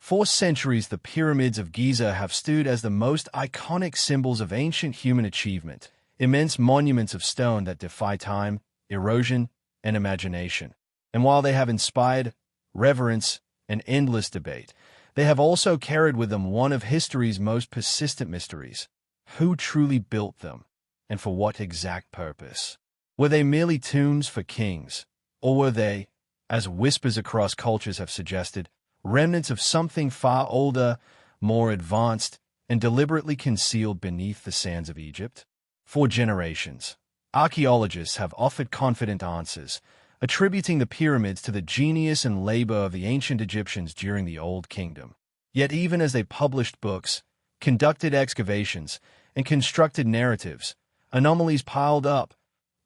For centuries, the pyramids of Giza have stood as the most iconic symbols of ancient human achievement, immense monuments of stone that defy time, erosion, and imagination. And while they have inspired reverence and endless debate, they have also carried with them one of history's most persistent mysteries. Who truly built them, and for what exact purpose? Were they merely tombs for kings, or were they, as whispers across cultures have suggested, remnants of something far older, more advanced, and deliberately concealed beneath the sands of Egypt? For generations, archaeologists have offered confident answers, attributing the pyramids to the genius and labor of the ancient Egyptians during the Old Kingdom. Yet even as they published books, conducted excavations, and constructed narratives, anomalies piled up,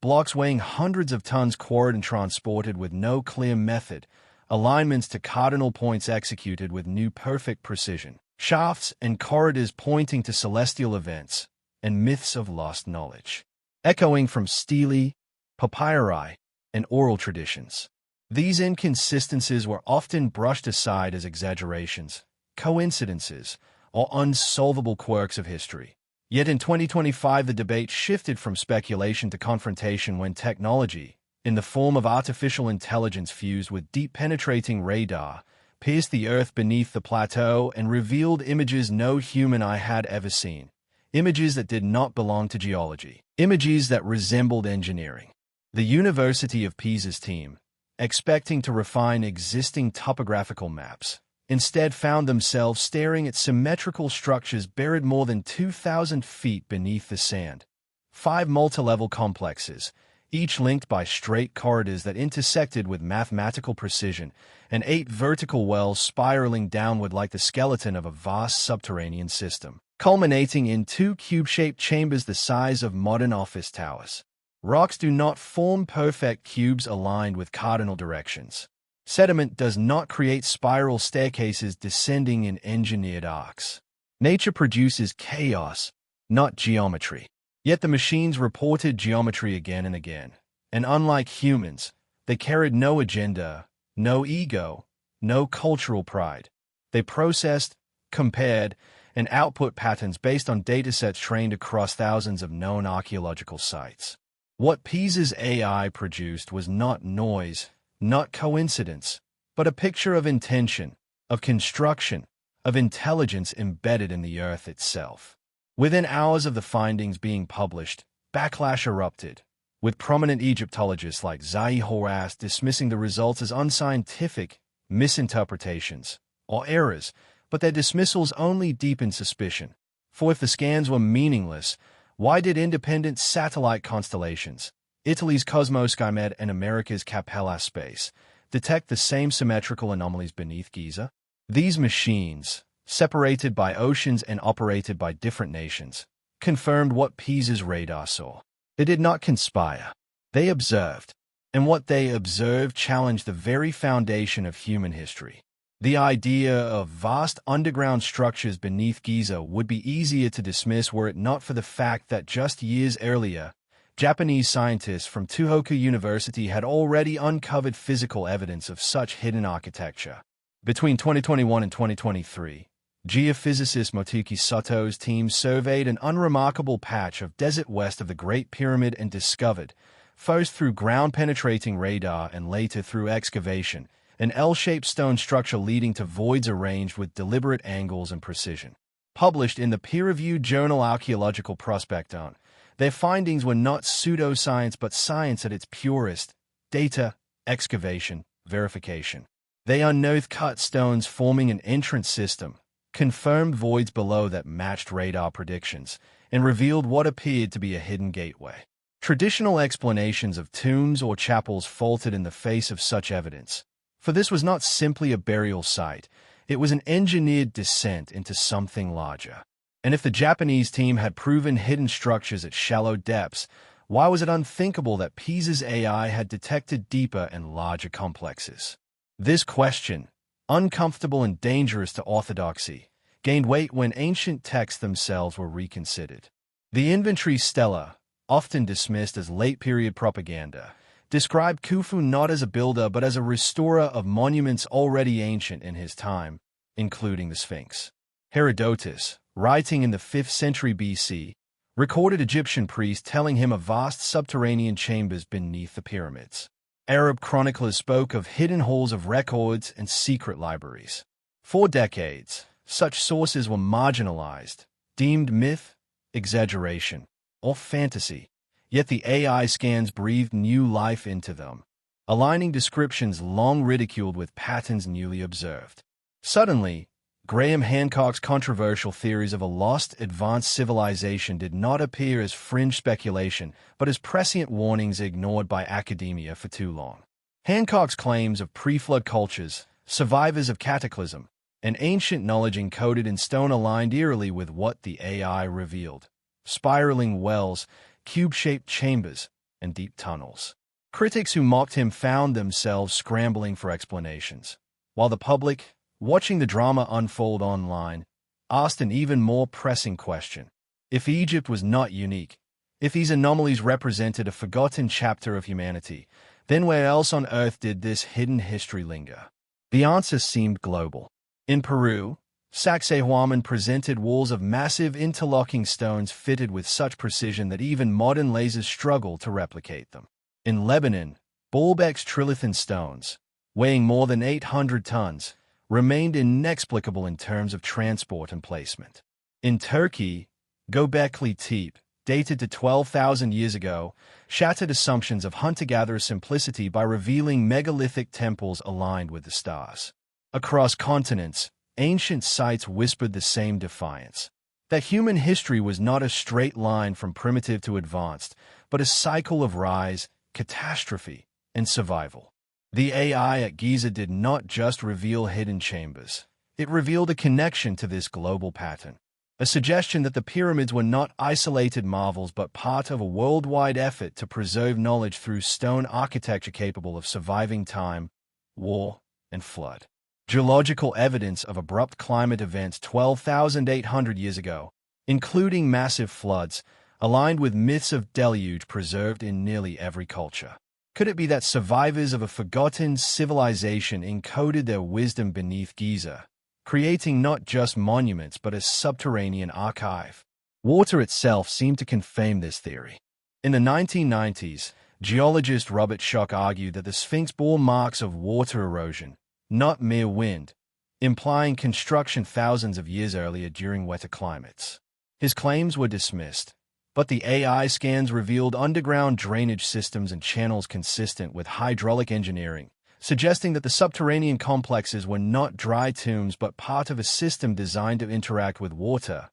blocks weighing hundreds of tons quarried and transported with no clear method, alignments to cardinal points executed with near-perfect precision, shafts and corridors pointing to celestial events, and myths of lost knowledge, echoing from stele, papyri, and oral traditions. These inconsistencies were often brushed aside as exaggerations, coincidences, or unsolvable quirks of history. Yet in 2025, the debate shifted from speculation to confrontation when technology, in the form of artificial intelligence fused with deep penetrating radar, pierced the earth beneath the plateau and revealed images no human eye had ever seen. Images that did not belong to geology. Images that resembled engineering. The University of Pisa's team, expecting to refine existing topographical maps, instead found themselves staring at symmetrical structures buried more than 2,000 feet beneath the sand. 5 multi-level complexes, each linked by straight corridors that intersected with mathematical precision, and 8 vertical wells spiraling downward like the skeleton of a vast subterranean system, culminating in 2 cube-shaped chambers the size of modern office towers. Rocks do not form perfect cubes aligned with cardinal directions. Sediment does not create spiral staircases descending in engineered arcs. Nature produces chaos, not geometry. Yet the machines reported geometry again and again, and unlike humans, they carried no agenda, no ego, no cultural pride. They processed, compared, and output patterns based on datasets trained across thousands of known archaeological sites. What Pisa's AI produced was not noise, not coincidence, but a picture of intention, of construction, of intelligence embedded in the earth itself. Within hours of the findings being published, backlash erupted, with prominent Egyptologists like Zahi Hawass dismissing the results as unscientific misinterpretations or errors, but their dismissals only deepened suspicion. For if the scans were meaningless, why did independent satellite constellations, Italy's Cosmoskymed and America's Capella Space, detect the same symmetrical anomalies beneath Giza? These machines, separated by oceans and operated by different nations, confirmed what Pisa's radar saw. They did not conspire. They observed. And what they observed challenged the very foundation of human history. The idea of vast underground structures beneath Giza would be easier to dismiss were it not for the fact that just years earlier, Japanese scientists from Tohoku University had already uncovered physical evidence of such hidden architecture. Between 2021 and 2023, geophysicist Motoki Sato's team surveyed an unremarkable patch of desert west of the Great Pyramid and discovered, first through ground-penetrating radar and later through excavation, an L-shaped stone structure leading to voids arranged with deliberate angles and precision. Published in the peer-reviewed journal Archaeological Prospecton, their findings were not pseudoscience but science at its purest: data, excavation, verification. They unearthed cut stones forming an entrance system, confirmed voids below that matched radar predictions, and revealed what appeared to be a hidden gateway. Traditional explanations of tombs or chapels faltered in the face of such evidence, for this was not simply a burial site, it was an engineered descent into something larger. And if the Japanese team had proven hidden structures at shallow depths, why was it unthinkable that Pisa's AI had detected deeper and larger complexes? This question, uncomfortable and dangerous to orthodoxy, gained weight when ancient texts themselves were reconsidered. The Inventory Stela, often dismissed as late-period propaganda, described Khufu not as a builder but as a restorer of monuments already ancient in his time, including the Sphinx. Herodotus, writing in the 5th century BC, recorded Egyptian priests telling him of vast subterranean chambers beneath the pyramids. Arab chroniclers spoke of hidden halls of records and secret libraries. For decades, such sources were marginalized, deemed myth, exaggeration, or fantasy, yet the AI scans breathed new life into them, aligning descriptions long ridiculed with patterns newly observed. Suddenly, Graham Hancock's controversial theories of a lost, advanced civilization did not appear as fringe speculation, but as prescient warnings ignored by academia for too long. Hancock's claims of pre-flood cultures, survivors of cataclysm, and ancient knowledge encoded in stone aligned eerily with what the AI revealed: spiraling wells, cube-shaped chambers, and deep tunnels. Critics who mocked him found themselves scrambling for explanations, while the public, watching the drama unfold online, asked an even more pressing question. If Egypt was not unique, if these anomalies represented a forgotten chapter of humanity, then where else on earth did this hidden history linger? The answer seemed global. In Peru, Sacsayhuaman presented walls of massive interlocking stones fitted with such precision that even modern lasers struggle to replicate them. In Lebanon, Baalbek's trilithon stones, weighing more than 800 tons, remained inexplicable in terms of transport and placement. In Turkey, Göbekli Tepe, dated to 12,000 years ago, shattered assumptions of hunter-gatherer simplicity by revealing megalithic temples aligned with the stars. Across continents, ancient sites whispered the same defiance: that human history was not a straight line from primitive to advanced, but a cycle of rise, catastrophe, and survival. The AI at Giza did not just reveal hidden chambers. It revealed a connection to this global pattern, a suggestion that the pyramids were not isolated marvels but part of a worldwide effort to preserve knowledge through stone architecture capable of surviving time, war, and flood. Geological evidence of abrupt climate events 12,800 years ago, including massive floods, aligned with myths of deluge preserved in nearly every culture. Could it be that survivors of a forgotten civilization encoded their wisdom beneath Giza, creating not just monuments but a subterranean archive? Water itself seemed to confirm this theory. In the 1990s, geologist Robert Schoch argued that the Sphinx bore marks of water erosion, not mere wind, implying construction thousands of years earlier during wetter climates. His claims were dismissed, but the AI scans revealed underground drainage systems and channels consistent with hydraulic engineering, suggesting that the subterranean complexes were not dry tombs but part of a system designed to interact with water,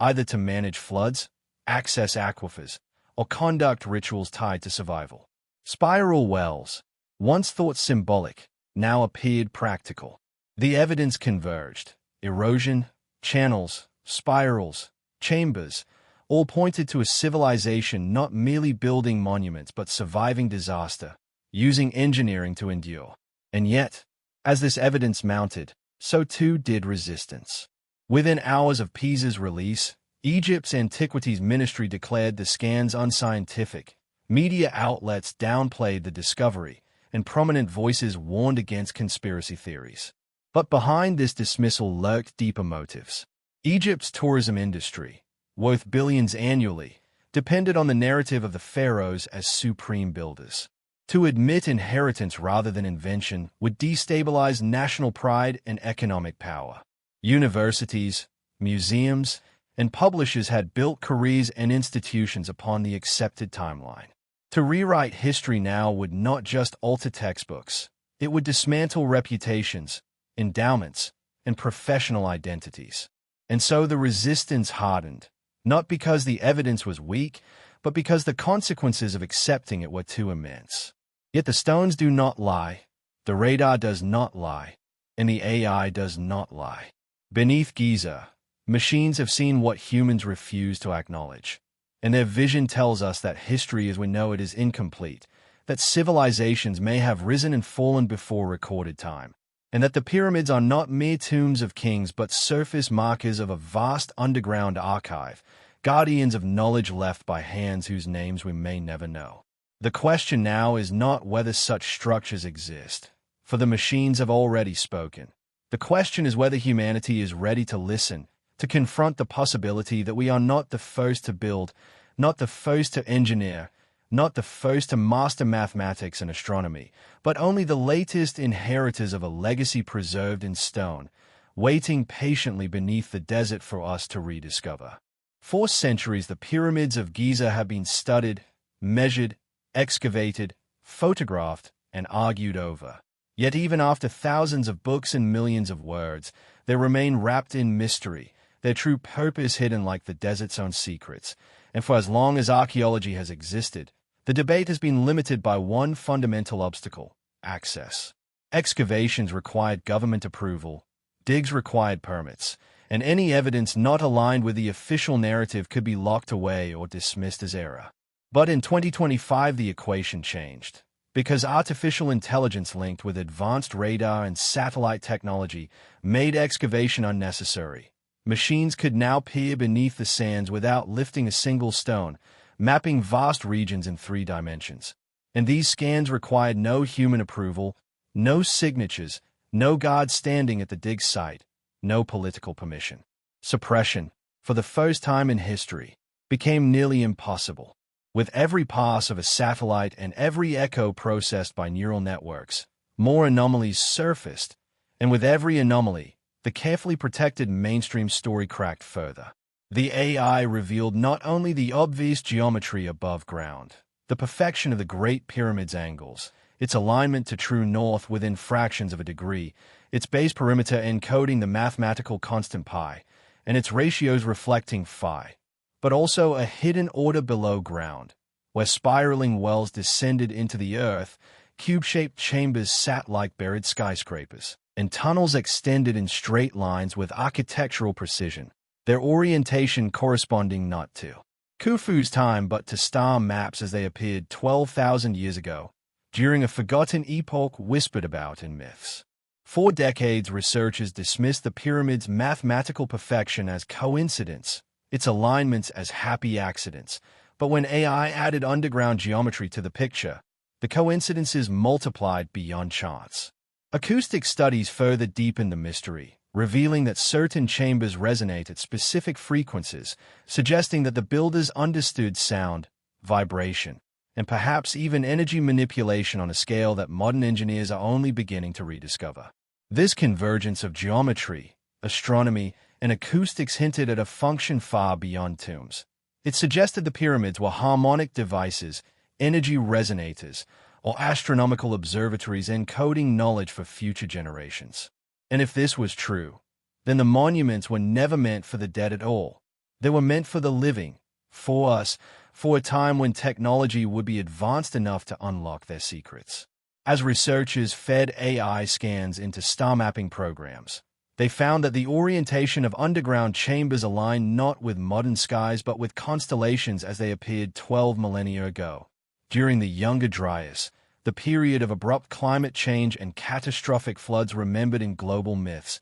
either to manage floods, access aquifers, or conduct rituals tied to survival. Spiral wells, once thought symbolic, now appeared practical. The evidence converged. Erosion, channels, spirals, chambers, all pointed to a civilization not merely building monuments but surviving disaster, using engineering to endure. And yet, as this evidence mounted, so too did resistance. Within hours of Pisa's release, Egypt's Antiquities Ministry declared the scans unscientific. Media outlets downplayed the discovery, and prominent voices warned against conspiracy theories. But behind this dismissal lurked deeper motives. Egypt's tourism industry, worth billions annually, depended on the narrative of the pharaohs as supreme builders. To admit inheritance rather than invention would destabilize national pride and economic power. Universities, museums, and publishers had built careers and institutions upon the accepted timeline. To rewrite history now would not just alter textbooks, it would dismantle reputations, endowments, and professional identities. And so the resistance hardened, not because the evidence was weak, but because the consequences of accepting it were too immense. Yet the stones do not lie, the radar does not lie, and the AI does not lie. Beneath Giza, machines have seen what humans refuse to acknowledge. And their vision tells us that history as we know it is incomplete, that civilizations may have risen and fallen before recorded time, and that the pyramids are not mere tombs of kings but surface markers of a vast underground archive, guardians of knowledge left by hands whose names we may never know. The question now is not whether such structures exist, for the machines have already spoken, The question is whether humanity is ready to listen, to confront the possibility that we are not the first to build, not the first to engineer, not the first to master mathematics and astronomy, but only the latest inheritors of a legacy preserved in stone, waiting patiently beneath the desert for us to rediscover. For centuries, the pyramids of Giza have been studied, measured, excavated, photographed, and argued over. Yet even after thousands of books and millions of words, they remain wrapped in mystery, their true purpose hidden like the desert's own secrets. And for as long as archaeology has existed, the debate has been limited by one fundamental obstacle: access. Excavations required government approval, digs required permits, and any evidence not aligned with the official narrative could be locked away or dismissed as error. But in 2025, the equation changed. Because artificial intelligence linked with advanced radar and satellite technology made excavation unnecessary. Machines could now peer beneath the sands without lifting a single stone, mapping vast regions in 3 dimensions. And these scans required no human approval, no signatures, no guard standing at the dig site, no political permission. Suppression, for the first time in history, became nearly impossible. With every pass of a satellite and every echo processed by neural networks, more anomalies surfaced, and with every anomaly, the carefully protected mainstream story cracked further. The AI revealed not only the obvious geometry above ground, the perfection of the Great Pyramid's angles, its alignment to true north within fractions of a degree, its base perimeter encoding the mathematical constant pi, and its ratios reflecting phi, but also a hidden order below ground, where spiraling wells descended into the earth, cube-shaped chambers sat like buried skyscrapers, and tunnels extended in straight lines with architectural precision, their orientation corresponding not to Khufu's time but to star maps as they appeared 12,000 years ago, during a forgotten epoch whispered about in myths. For decades, researchers dismissed the pyramid's mathematical perfection as coincidence, its alignments as happy accidents. But when AI added underground geometry to the picture, the coincidences multiplied beyond chance. Acoustic studies further deepened the mystery, revealing that certain chambers resonate at specific frequencies, suggesting that the builders understood sound, vibration, and perhaps even energy manipulation on a scale that modern engineers are only beginning to rediscover. This convergence of geometry, astronomy, and acoustics hinted at a function far beyond tombs. It suggested the pyramids were harmonic devices, energy resonators, or astronomical observatories encoding knowledge for future generations. And if this was true, then the monuments were never meant for the dead at all. They were meant for the living, for us, for a time when technology would be advanced enough to unlock their secrets. As researchers fed AI scans into star mapping programs, they found that the orientation of underground chambers aligned not with modern skies but with constellations as they appeared 12 millennia ago. During the Younger Dryas, the period of abrupt climate change and catastrophic floods remembered in global myths,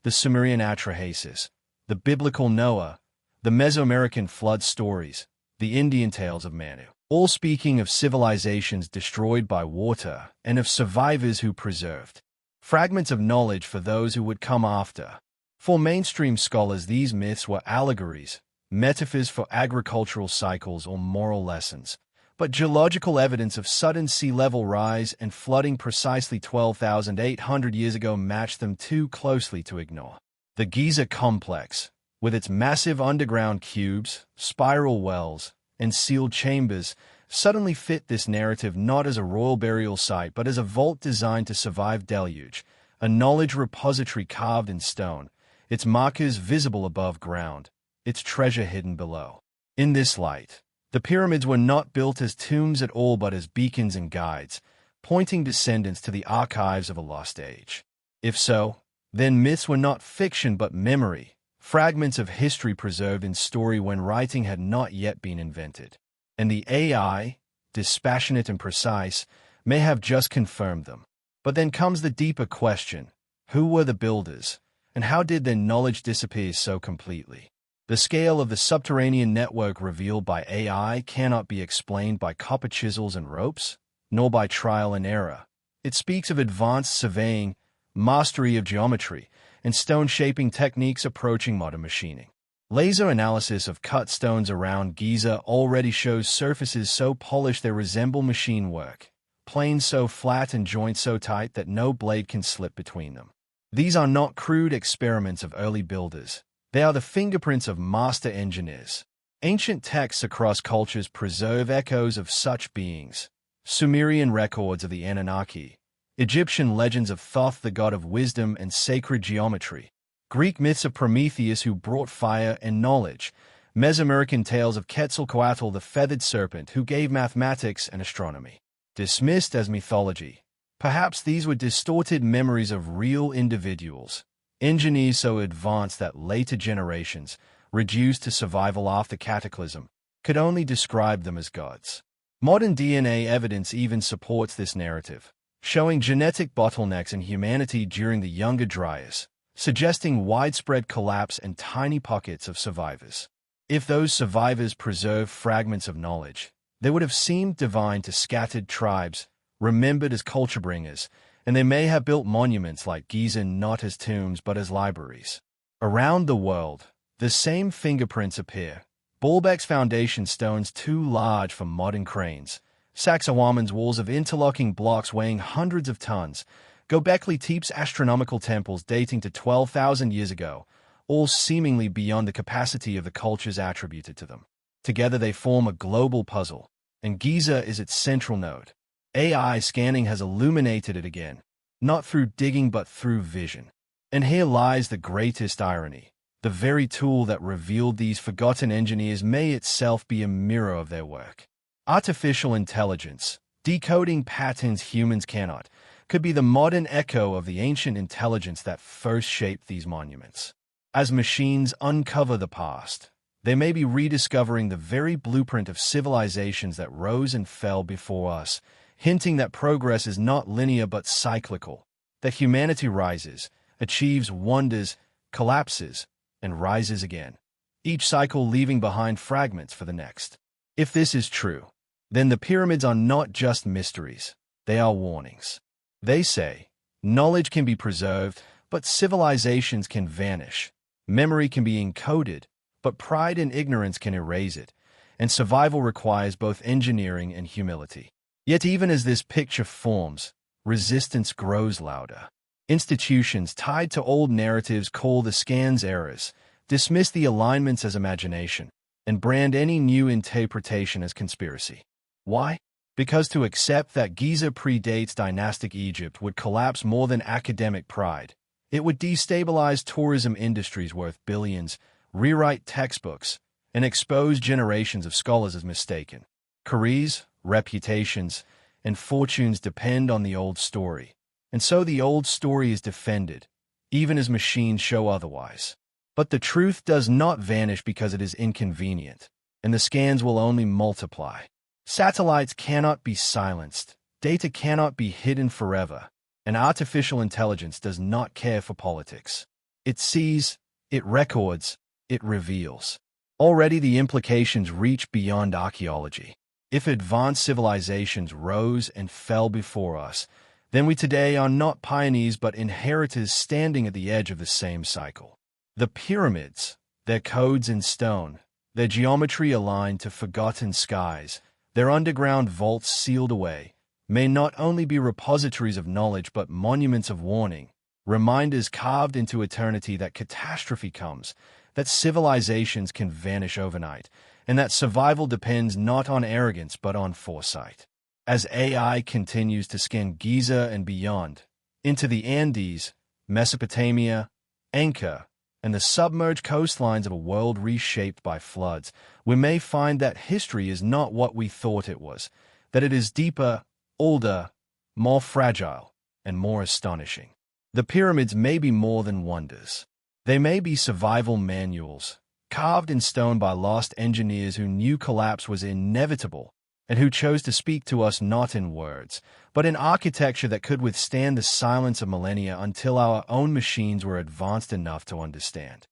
the Sumerian Atrahasis, the biblical Noah, the Mesoamerican flood stories, the Indian tales of Manu, all speaking of civilizations destroyed by water and of survivors who preserved fragments of knowledge for those who would come after. For mainstream scholars, these myths were allegories, metaphors for agricultural cycles or moral lessons. But geological evidence of sudden sea level rise and flooding precisely 12,800 years ago matched them too closely to ignore. The Giza complex, with its massive underground cubes, spiral wells, and sealed chambers, suddenly fit this narrative not as a royal burial site but as a vault designed to survive deluge, a knowledge repository carved in stone, its markers visible above ground, its treasure hidden below. In this light, the pyramids were not built as tombs at all but as beacons and guides, pointing descendants to the archives of a lost age. If so, then myths were not fiction but memory, fragments of history preserved in story when writing had not yet been invented. And the AI, dispassionate and precise, may have just confirmed them. But then comes the deeper question: who were the builders, and how did their knowledge disappear so completely? The scale of the subterranean network revealed by AI cannot be explained by copper chisels and ropes, nor by trial and error. It speaks of advanced surveying, mastery of geometry, and stone shaping techniques approaching modern machining. Laser analysis of cut stones around Giza already shows surfaces so polished they resemble machine work, planes so flat and joints so tight that no blade can slip between them. These are not crude experiments of early builders. They are the fingerprints of master engineers. Ancient texts across cultures preserve echoes of such beings. Sumerian records of the Anunnaki, Egyptian legends of Thoth, the god of wisdom and sacred geometry, Greek myths of Prometheus who brought fire and knowledge, Mesoamerican tales of Quetzalcoatl, the feathered serpent who gave mathematics and astronomy. Dismissed as mythology, perhaps these were distorted memories of real individuals, engineers so advanced that later generations, reduced to survival after cataclysm, could only describe them as gods. Modern DNA evidence even supports this narrative, showing genetic bottlenecks in humanity during the Younger Dryas, suggesting widespread collapse and tiny pockets of survivors. If those survivors preserved fragments of knowledge, they would have seemed divine to scattered tribes, remembered as culture bringers, and they may have built monuments like Giza not as tombs but as libraries. Around the world, the same fingerprints appear. Baalbek's foundation stones too large for modern cranes, Sacsayhuaman's walls of interlocking blocks weighing hundreds of tons, Göbekli Tepe's astronomical temples dating to 12,000 years ago, all seemingly beyond the capacity of the cultures attributed to them. Together they form a global puzzle, and Giza is its central node. AI scanning has illuminated it again, not through digging but through vision. And here lies the greatest irony. The very tool that revealed these forgotten engineers may itself be a mirror of their work. Artificial intelligence, decoding patterns humans cannot, could be the modern echo of the ancient intelligence that first shaped these monuments. As machines uncover the past, they may be rediscovering the very blueprint of civilizations that rose and fell before us, hinting that progress is not linear but cyclical, that humanity rises, achieves wonders, collapses, and rises again, each cycle leaving behind fragments for the next. If this is true, then the pyramids are not just mysteries, they are warnings. They say, knowledge can be preserved, but civilizations can vanish. Memory can be encoded, but pride and ignorance can erase it, and survival requires both engineering and humility. Yet even as this picture forms, resistance grows louder. Institutions tied to old narratives call the scans errors, dismiss the alignments as imagination, and brand any new interpretation as conspiracy. Why? Because to accept that Giza predates dynastic Egypt would collapse more than academic pride. It would destabilize tourism industries worth billions, rewrite textbooks, and expose generations of scholars as mistaken. Careers, reputations, and fortunes depend on the old story, and so the old story is defended, even as machines show otherwise. But the truth does not vanish because it is inconvenient, and the scans will only multiply. Satellites cannot be silenced, data cannot be hidden forever, and artificial intelligence does not care for politics. It sees, it records, it reveals. Already the implications reach beyond archaeology. If advanced civilizations rose and fell before us, then we today are not pioneers but inheritors standing at the edge of the same cycle. The pyramids, their codes in stone, their geometry aligned to forgotten skies, their underground vaults sealed away, may not only be repositories of knowledge but monuments of warning, reminders carved into eternity that catastrophe comes, that civilizations can vanish overnight, and that survival depends not on arrogance but on foresight. As AI continues to scan Giza and beyond, into the Andes, Mesopotamia, Inca, and the submerged coastlines of a world reshaped by floods, we may find that history is not what we thought it was, that it is deeper, older, more fragile, and more astonishing. The pyramids may be more than wonders. They may be survival manuals, carved in stone by lost engineers who knew collapse was inevitable and who chose to speak to us not in words, but in architecture that could withstand the silence of millennia until our own machines were advanced enough to understand.